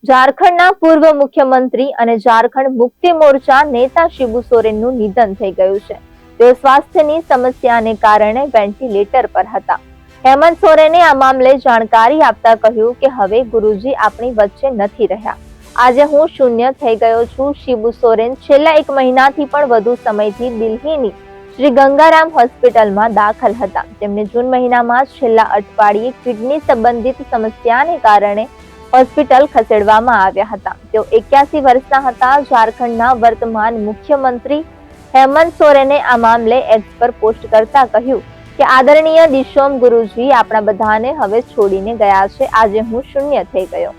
ઝારખંડના પૂર્વ મુખ્યમંત્રી અને ઝારખંડ મુક્તિ મોરચા નેતા શિબુ સોરેનનું નિધન થઈ ગયું છે. તેઓ સ્વાસ્થ્યની સમસ્યાને કારણે વેન્ટિલેટર પર હતા. હેમંત સોરેને આ મામલે જાણકારી આપતા કહ્યું કે હવે ગુરુજી આપણી વચ્ચે નથી રહ્યા. આજે હું શૂન્ય થઈ ગયો છું. શિબુ સોરેન છેલ્લા 1 મહિનાથી પણ વધુ સમયથી દિલ્હીની શ્રી ગંગારામ હોસ્પિટલમાં દાખલ હતા. તેમને જૂન મહિનામાં છેલ્લા અઠવાડિયે કિડની સંબંધિત સમસ્યાને કારણે હોસ્પિટલ ખસેડવામાં આવ્યા હતા. તેઓ 81 વર્ષના હતા. ઝારખંડના વર્તમાન મુખ્યમંત્રી હેમંત સોરેને આ મામલે એક્સ પર પોસ્ટ કરતા કહ્યું કે આદરણીય દિશોમ ગુરુજી આપણા બધાને હવે છોડીને ગયા છે. આજે હું શૂન્ય થઈ ગયો.